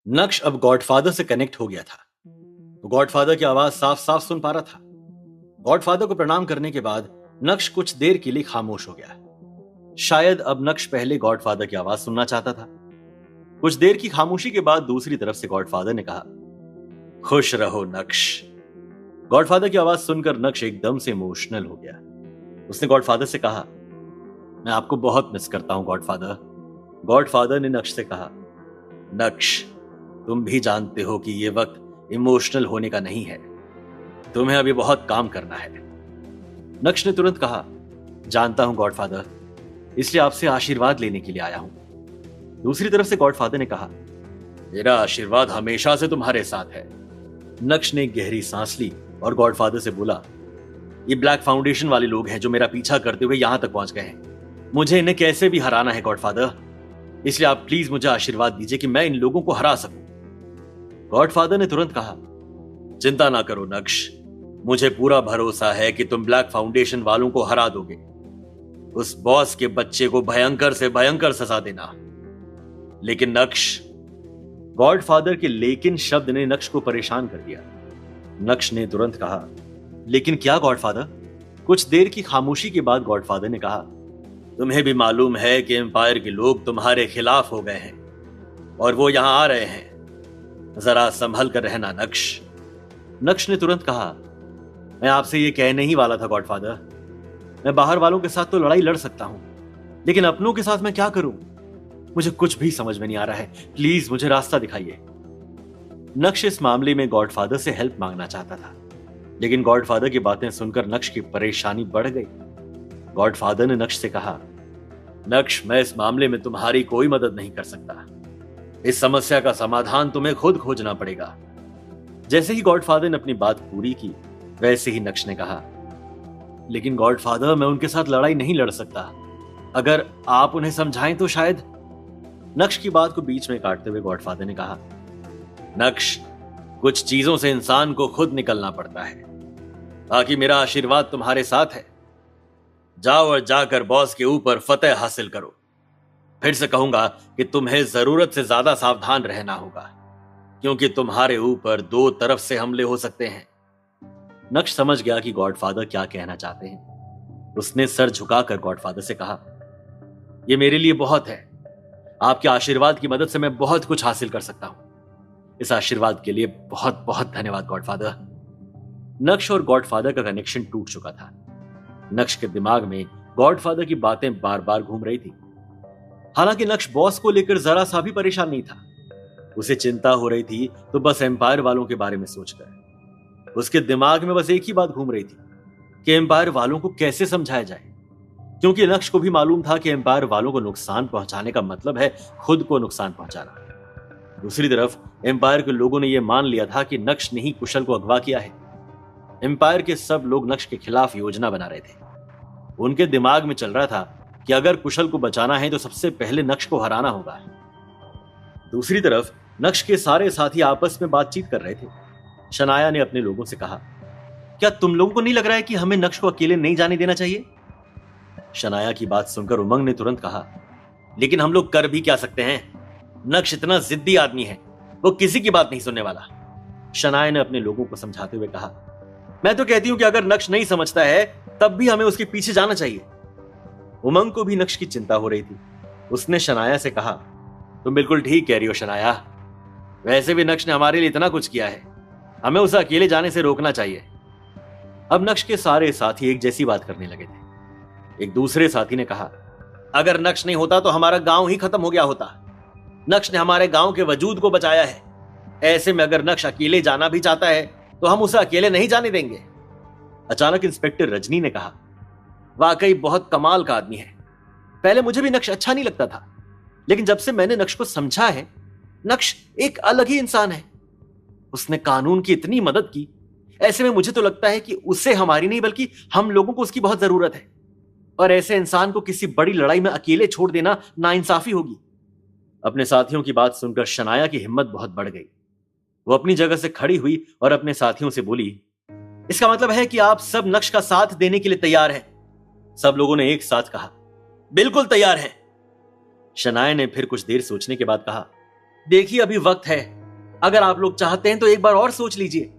नक्श अब गॉडफादर से कनेक्ट हो गया था। वो गॉडफादर की आवाज साफ साफ सुन पा रहा था। गॉडफादर को प्रणाम करने के बाद नक्श कुछ देर के लिए खामोश हो गया। शायद अब नक्श पहले गॉडफादर की आवाज सुनना चाहता था। कुछ देर की खामोशी के बाद दूसरी तरफ से गॉडफादर ने कहा, खुश रहो नक्श। गॉडफादर की आवाज सुनकर नक्श एकदम से इमोशनल हो गया। उसने गॉडफादर से कहा, मैं आपको बहुत मिस करता हूं गॉडफादर। गॉडफादर ने नक्श से कहा, नक्श, तुम भी जानते हो कि यह वक्त इमोशनल होने का नहीं है। तुम्हें अभी बहुत काम करना है। नक्श ने तुरंत कहा, जानता हूं गॉडफादर, इसलिए आपसे आशीर्वाद लेने के लिए आया हूं। दूसरी तरफ से गॉडफादर ने कहा, मेरा आशीर्वाद हमेशा से तुम्हारे साथ है। नक्श ने गहरी सांस ली और गॉडफादर से बोला, ये ब्लैक फाउंडेशन वाले लोग हैं जो मेरा पीछा करते हुए यहां तक पहुंच गए हैं। मुझे इन्हें कैसे भी हराना है गॉडफादर, इसलिए आप प्लीज मुझे आशीर्वाद दीजिए कि मैं इन लोगों को हरा सकूं। गॉडफादर ने तुरंत कहा, चिंता ना करो नक्श, मुझे पूरा भरोसा है कि तुम ब्लैक फाउंडेशन वालों को हरा दोगे। उस बॉस के बच्चे को भयंकर से भयंकर सजा देना। लेकिन नक्श, गॉडफादर के लेकिन शब्द ने नक्श को परेशान कर दिया। नक्श ने तुरंत कहा, लेकिन क्या गॉडफादर? कुछ देर की खामोशी के बाद गॉडफादर ने कहा, तुम्हें भी मालूम है कि एम्पायर के लोग तुम्हारे खिलाफ हो गए हैं और वो यहां आ रहे हैं। जरा संभल कर रहना नक्श। नक्श ने तुरंत कहा, मैं आपसे ये कहने ही वाला था गॉडफादर। मैं बाहर वालों के साथ तो लड़ाई लड़ सकता हूं, लेकिन अपनों के साथ मैं क्या करूं? मुझे कुछ भी समझ में नहीं आ रहा है। प्लीज मुझे रास्ता दिखाइए। नक्श इस मामले में गॉडफादर से हेल्प मांगना चाहता था, लेकिन गॉडफादर की बातें सुनकर नक्श की परेशानी बढ़ गई। गॉडफादर ने नक्श से कहा, नक्श, मैं इस मामले में तुम्हारी कोई मदद नहीं कर सकता। इस समस्या का समाधान तुम्हें खुद खोजना पड़ेगा। जैसे ही गॉडफादर ने अपनी बात पूरी की, वैसे ही नक्श ने कहा, लेकिन गॉडफादर, मैं उनके साथ लड़ाई नहीं लड़ सकता। अगर आप उन्हें समझाएं तो शायद। नक्श की बात को बीच में काटते हुए गॉडफादर ने कहा, नक्श, कुछ चीजों से इंसान को खुद निकलना पड़ता है। बाकी मेरा आशीर्वाद तुम्हारे साथ है। जाओ और जाकर बॉस के ऊपर फतेह हासिल करो। फिर से कहूंगा कि तुम्हें जरूरत से ज्यादा सावधान रहना होगा, क्योंकि तुम्हारे ऊपर दो तरफ से हमले हो सकते हैं। नक्श समझ गया कि गॉडफादर क्या कहना चाहते हैं। उसने सर झुकाकर गॉडफादर से कहा, यह मेरे लिए बहुत है। आपके आशीर्वाद की मदद से मैं बहुत कुछ हासिल कर सकता हूं। इस आशीर्वाद के लिए बहुत बहुत धन्यवाद गॉडफादर। नक्श और गॉडफादर का कनेक्शन टूट चुका था। नक्श के दिमाग में गॉडफादर की बातें बार बार घूम रही थी। हालांकि नक्श बॉस को लेकर जरा सा भी परेशान नहीं था। उसे चिंता हो रही थी तो बस एम्पायर वालों के बारे में सोचकर। उसके दिमाग में बस एक ही बात घूम रही थी कि एम्पायर वालों को कैसे समझाया जाए, क्योंकि नक्श को भी मालूम था कि एम्पायर वालों को नुकसान पहुंचाने का मतलब है खुद को नुकसान पहुंचाना। दूसरी तरफ एम्पायर के लोगों ने यह मान लिया था कि नक्श ने ही कुशल को अगवा किया है। एम्पायर के सब लोग नक्श के खिलाफ योजना बना रहे थे। उनके दिमाग में चल रहा था कि अगर कुशल को बचाना है तो सबसे पहले नक्श को हराना होगा। दूसरी तरफ नक्श के सारे साथी आपस में बातचीत कर रहे थे। शनाया ने अपने लोगों से कहा, क्या तुम लोगों को नहीं लग रहा है कि हमें नक्श को अकेले नहीं जाने देना चाहिए? शनाया की बात सुनकर उमंग ने तुरंत कहा, लेकिन हम लोग कर भी क्या सकते हैं? नक्श इतना जिद्दी आदमी है, वो किसी की बात नहीं सुनने वाला। शनाया ने अपने लोगों को समझाते हुए कहा, मैं तो कहती हूं कि अगर नक्श नहीं समझता है तब भी हमें उसके पीछे जाना चाहिए। उमंग को भी नक्श की चिंता हो रही थी। उसने शनाया से कहा, तुम बिल्कुल ठीक कह रही हो शनाया। वैसे भी नक्श ने हमारे लिए इतना कुछ किया है, हमें उसे अकेले जाने से रोकना चाहिए। अब नक्श के सारे साथी एक जैसी बात करने लगे थे। एक दूसरे साथी ने कहा, अगर नक्श नहीं होता तो हमारा गांव ही खत्म हो गया होता। नक्श ने हमारे गांव के वजूद को बचाया है। ऐसे में अगर नक्श अकेले जाना भी चाहता है तो हम उसे अकेले नहीं जाने देंगे। अचानक इंस्पेक्टर रजनी ने कहा, वाकई बहुत कमाल का आदमी है। पहले मुझे भी नक्श अच्छा नहीं लगता था, लेकिन जब से मैंने नक्श को समझा है, नक्श एक अलग ही इंसान है। उसने कानून की इतनी मदद की। ऐसे में मुझे तो लगता है कि उसे हमारी नहीं बल्कि हम लोगों को उसकी बहुत जरूरत है, और ऐसे इंसान को किसी बड़ी लड़ाई में अकेले छोड़ देना नाइंसाफी होगी। अपने साथियों की बात सुनकर शनाया की हिम्मत बहुत बढ़ गई। वो अपनी जगह से खड़ी हुई और अपने साथियों से बोली, इसका मतलब है कि आप सब नक्श का साथ देने के लिए तैयार हैं? सब लोगों ने एक साथ कहा, बिल्कुल तैयार हैं। शनाया ने फिर कुछ देर सोचने के बाद कहा, देखिए अभी वक्त है, अगर आप लोग चाहते हैं तो एक बार और सोच लीजिए,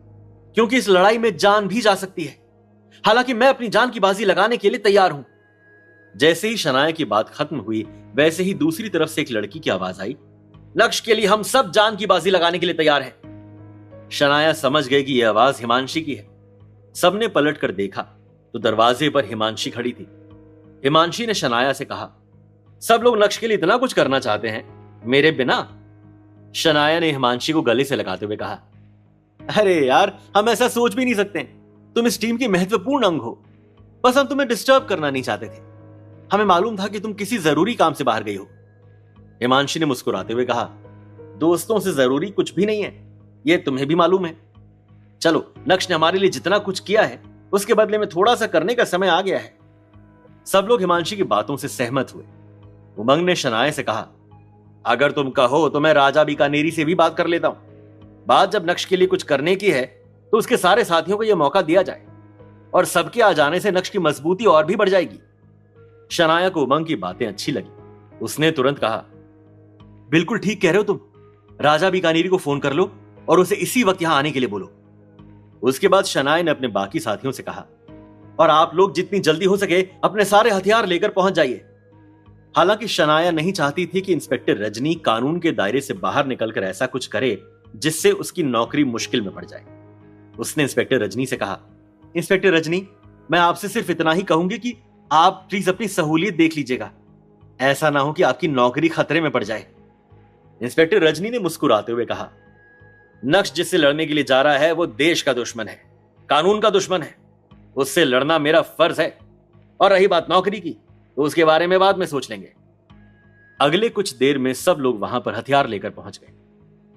क्योंकि इस लड़ाई में जान भी जा सकती है। हालांकि मैं अपनी जान की बाजी लगाने के लिए तैयार हूं। जैसे ही शनाया की बात खत्म हुई, वैसे ही दूसरी तरफ से एक लड़की की आवाज आई, लक्ष्य के लिए हम सब जान की बाजी लगाने के लिए तैयार हैं। शनाया समझ गई कि यह आवाज हिमांशी की है। सबने पलट कर देखा तो दरवाजे पर हिमांशी खड़ी थी। हिमांशी ने शनाया से कहा, सब लोग लक्ष्य के लिए इतना कुछ करना चाहते हैं, मेरे बिना? शनाया ने हिमांशी को गले से लगाते हुए कहा, अरे यार, हम ऐसा सोच भी नहीं सकते। तुम इस टीम की महत्वपूर्ण अंग हो। बस हम तुम्हें डिस्टर्ब करना नहीं चाहते थे। हमें मालूम था कि तुम किसी जरूरी काम से बाहर गई हो। हिमांशी ने मुस्कुराते हुए कहा, दोस्तों से जरूरी कुछ भी नहीं है, यह तुम्हें भी मालूम है। चलो, नक्श ने हमारे लिए जितना कुछ किया है उसके बदले में थोड़ा सा करने का समय आ गया है। सब लोग हिमांशी की बातों से सहमत हुए। उमंग ने शनाया से कहा, अगर तुम कहो तो मैं राजा बीकानेरी से भी बात कर लेता हूं। बात जब नक्श के लिए कुछ करने की है तो उसके सारे साथियों को यह मौका दिया जाए, और सबके आ जाने से नक्श की मजबूती और भी बढ़ जाएगी। शनाया को उमंग की बातें अच्छी लगी। उसने तुरंत कहा, बिल्कुल ठीक कह रहे हो तुम। राजा बीकानेरी को फोन कर लो और उसे इसी वक्त यहां आने के लिए बोलो। उसके बाद शनाया ने अपने बाकी साथियों से कहा, और आप लोग जितनी जल्दी हो सके अपने सारे हथियार लेकर पहुंच जाइए। हालांकि शनाया नहीं चाहती थी कि इंस्पेक्टर रजनी कानून के दायरे से बाहर निकलकर ऐसा कुछ करे जिससे उसकी नौकरी मुश्किल में पड़ जाए। उसने इंस्पेक्टर रजनी से कहा, इंस्पेक्टर रजनी, मैं आपसे सिर्फ इतना ही कहूंगी कि आप प्लीज अपनी सहूलियत देख लीजिएगा। ऐसा ना हो कि आपकी नौकरी खतरे में पड़ जाए। इंस्पेक्टर रजनी ने मुस्कुराते हुए कहा, नक्श जिससे लड़ने के लिए जा रहा है वो देश का दुश्मन है, कानून का दुश्मन है। उससे लड़ना मेरा फर्ज है। और रही बात नौकरी की, तो उसके बारे में बाद में सोच लेंगे। अगले कुछ देर में सब लोग वहां पर हथियार लेकर पहुंच गए।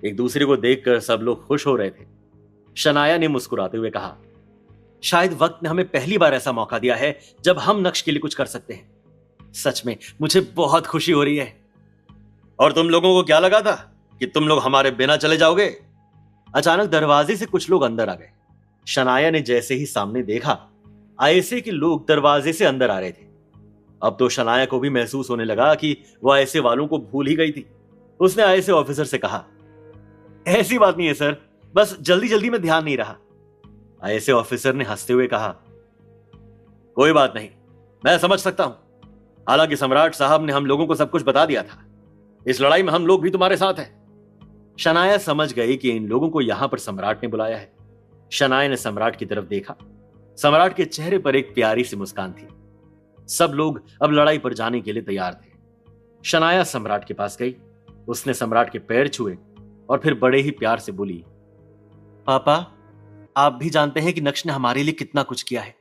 एक दूसरे को देखकर सब लोग खुश हो रहे थे। शनाया ने मुस्कुराते हुए कहा, शायद वक्त ने हमें पहली बार ऐसा मौका दिया है जब हम नक्श के लिए कुछ कर सकते हैं। सच में मुझे बहुत खुशी हो रही है। और तुम लोगों को क्या लगा था कि तुम लोग हमारे बिना चले जाओगे? अचानक दरवाजे से कुछ लोग अंदर आ गए। शनाया ने जैसे ही सामने देखा, आईएसए के लोग दरवाजे से अंदर आ रहे थे। अब तो शनाया को भी महसूस होने लगा कि वह आईएसए वालों को भूल ही गई थी। उसने आईएसए ऑफिसर से कहा, ऐसी बात नहीं है सर, बस जल्दी जल्दी में ध्यान नहीं रहा। आईएसए ऑफिसर ने हंसते हुए कहा, कोई बात नहीं, मैं समझ सकता हूं। हालांकि सम्राट साहब ने हम लोगों को सब कुछ बता दिया था। इस लड़ाई में हम लोग भी तुम्हारे साथ हैं। शनाया समझ गई कि इन लोगों को यहां पर सम्राट ने बुलाया है। शनाया ने सम्राट की तरफ देखा। सम्राट के चेहरे पर एक प्यारी सी मुस्कान थी। सब लोग अब लड़ाई पर जाने के लिए तैयार थे। शनाया सम्राट के पास गई। उसने सम्राट के पैर छुए और फिर बड़े ही प्यार से बोली, पापा, आप भी जानते हैं कि नक्श ने हमारे लिए कितना कुछ किया है।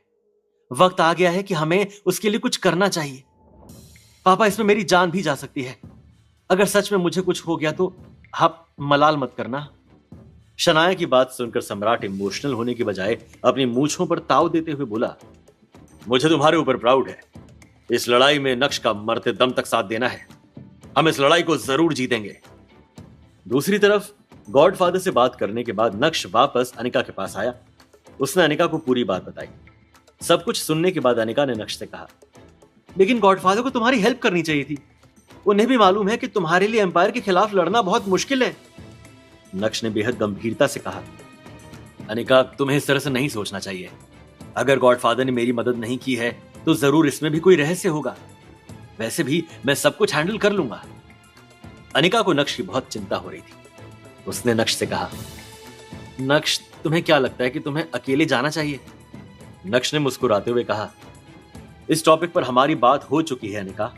वक्त आ गया है कि हमें उसके लिए कुछ करना चाहिए। पापा, इसमें मेरी जान भी जा सकती है। अगर सच में मुझे कुछ हो गया तो आप मलाल मत करना। शनाया की बात सुनकर सम्राट इमोशनल होने की बजाय अपनी मूंछों पर ताव देते हुए बोला, मुझे तुम्हारे ऊपर प्राउड है। इस लड़ाई में नक्श का मरते दम तक साथ देना है। हम इस लड़ाई को जरूर जीतेंगे। दूसरी तरफ गॉडफादर से बात करने के बाद नक्श वापस अनिका के पास आया। उसने अनिका को पूरी बात बताई। सब कुछ सुनने के बाद अनिका ने नक्श से कहा, लेकिन गॉडफादर को तुम्हारी हेल्प करनी चाहिए थी। उन्हें भी मालूम है कि तुम्हारे लिए एम्पायर के खिलाफ लड़ना बहुत मुश्किल है। नक्श ने बेहद गंभीरता से कहा, अनिका, तुम्हें इस तरह से नहीं सोचना चाहिए। अगर गॉडफादर ने मेरी मदद नहीं की है तो जरूर इसमें भी कोई रहस्य होगा। वैसे भी मैं सब कुछ हैंडल कर लूंगा। अनिका को नक्श की बहुत चिंता हो रही थी। उसने नक्श से कहा, नक्श, तुम्हें क्या लगता है कि तुम्हें अकेले जाना चाहिए? नक्श ने मुस्कुराते हुए कहा, इस टॉपिक पर हमारी बात हो चुकी है अनिका।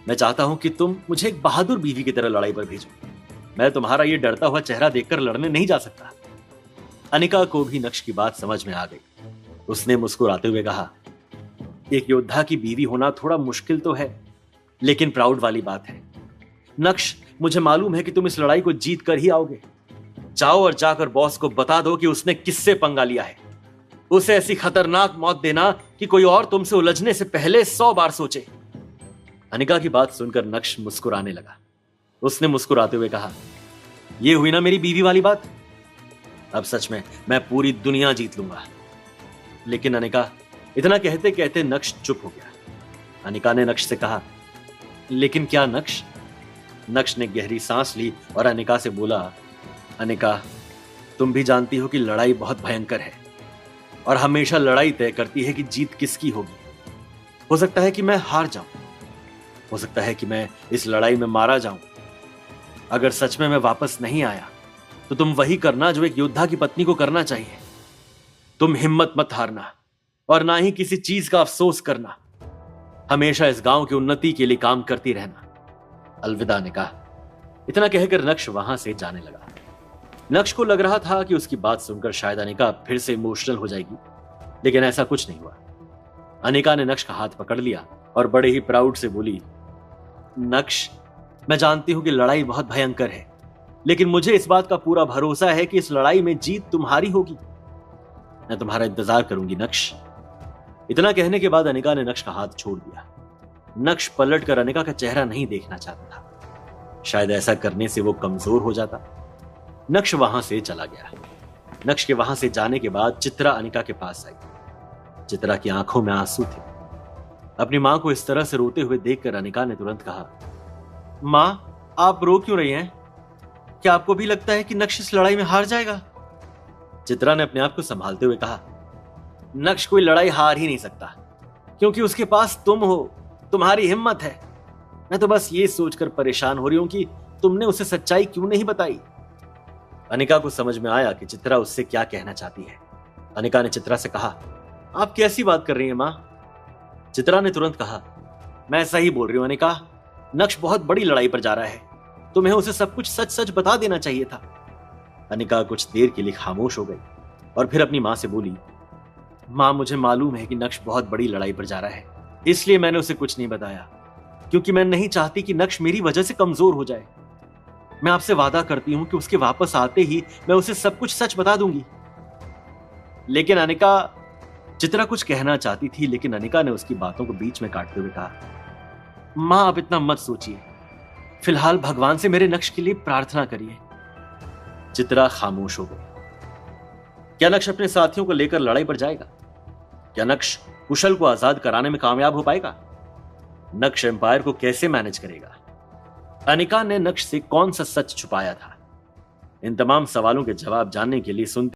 मैं चाहता हूं कि तुम मुझे एक बहादुर बीवी की तरह लड़ाई पर भेजो। मैं तुम्हारा ये डरता हुआ चेहरा देखकर लड़ने नहीं जा सकता। अनिका को भी नक्श की बात समझ में आ गई। उसने मुस्कुराते हुए कहा, एक योद्धा की बीवी होना थोड़ा मुश्किल तो है, लेकिन प्राउड वाली बात है। नक्श, मुझे मालूम है कि तुम इस लड़ाई को जीत कर ही आओगे। जाओ और जाकर बॉस को बता दो कि उसने किससे पंगा लिया है। उसे ऐसी खतरनाक मौत देना कि कोई और तुमसे उलझने से पहले 100 बार सोचे। अनिका की बात सुनकर नक्श मुस्कुराने लगा। उसने मुस्कुराते हुए कहा, यह हुई ना मेरी बीवी वाली बात। अब सच में मैं पूरी दुनिया जीत लूंगा। लेकिन अनिका, इतना कहते कहते नक्श चुप हो गया। अनिका ने नक्श से कहा, लेकिन क्या नक्श? नक्श ने गहरी सांस ली और अनिका से बोला, अनिका, तुम भी जानती हो कि लड़ाई बहुत भयंकर है और हमेशा लड़ाई तय करती है कि जीत किसकी होगी। हो सकता है कि मैं हार जाऊं, हो सकता है कि मैं इस लड़ाई में मारा जाऊं। अगर सच में मैं वापस नहीं आया तो तुम वही करना जो एक योद्धा की पत्नी को करना चाहिए। तुम हिम्मत मत हारना और ना ही किसी चीज का अफसोस करना। हमेशा इस गांव की उन्नति के लिए काम करती रहना। अलविदा ने कहा। इतना कहकर नक्श वहां से जाने लगा। नक्श को लग रहा था कि उसकी बात सुनकर शायद अनिका फिर से इमोशनल हो जाएगी, लेकिन ऐसा कुछ नहीं हुआ। अनिका ने नक्श का हाथ पकड़ लिया और बड़े ही प्राउड से बोली, नक्श, मैं जानती हूं कि लड़ाई बहुत भयंकर है, लेकिन मुझे इस बात का पूरा भरोसा है कि इस लड़ाई में जीत तुम्हारी होगी। मैं तुम्हारा इंतजार करूंगी नक्श। इतना कहने के बाद अनिका ने नक्श का हाथ छोड़ दिया। नक्श पलटकर अनिका का चेहरा नहीं देखना चाहता था। शायद ऐसा करने से वो कमजोर हो जाता। नक्श वहां से चला गया। नक्श के वहां से जाने के बाद चित्रा अनिका के पास आई। चित्रा की आंखों में आंसू थे। अपनी मां को इस तरह से रोते हुए देखकर अनिका ने तुरंत कहा, मां, आप रो क्यों रही हैं? क्या आपको भी लगता है कि नक्श इस लड़ाई में हार जाएगा? चित्रा ने अपने आप को संभालते हुए कहा, नक्श कोई लड़ाई हार ही नहीं सकता, क्योंकि उसके पास तुम हो, तुम्हारी हिम्मत है। मैं तो बस ये सोचकर परेशान हो रही हूं कि तुमने उसे सच्चाई क्यों नहीं बताई। अनिका को समझ में आया कि चित्रा उससे क्या कहना चाहती है। अनिका ने चित्रा से कहा, आप कैसी बात कर रही हैं मां? चित्रा ने तुरंत कहा, मैं सही बोल रही हूं अनिका, नक्श बहुत बड़ी लड़ाई पर जा रहा है। तुम्हें उसे सब कुछ सच सच बता देना चाहिए था। अनिका कुछ देर के लिए खामोश हो गई और फिर अपनी मां से बोली, मां, मुझे मालूम है कि नक्श बहुत बड़ी लड़ाई पर जा रहा है, इसलिए मैंने उसे कुछ नहीं बताया, क्योंकि मैं नहीं चाहती कि नक्श मेरी वजह से कमजोर हो जाए। मैं आपसे वादा करती हूं कि उसके वापस आते ही मैं उसे सब कुछ सच बता दूंगी। लेकिन अनिका, चित्रा कुछ कहना चाहती थी, लेकिन अनिका ने उसकी बातों को बीच में काटते हुए कहा, मां, आप इतना मत सोचिए। फिलहाल भगवान से मेरे नक्श के लिए प्रार्थना करिए। चित्रा खामोश हो गई। क्या नक्श अपने साथियों को लेकर लड़ाई पर जाएगा? क्या नक्श कुशल को आजाद कराने में कामयाब हो पाएगा? नक्श एम्पायर को कैसे मैनेज करेगा? अनिका ने नक्श से कौन सा सच छुपाया था? इन तमाम सवालों के जवाब जानने के लिए सुनते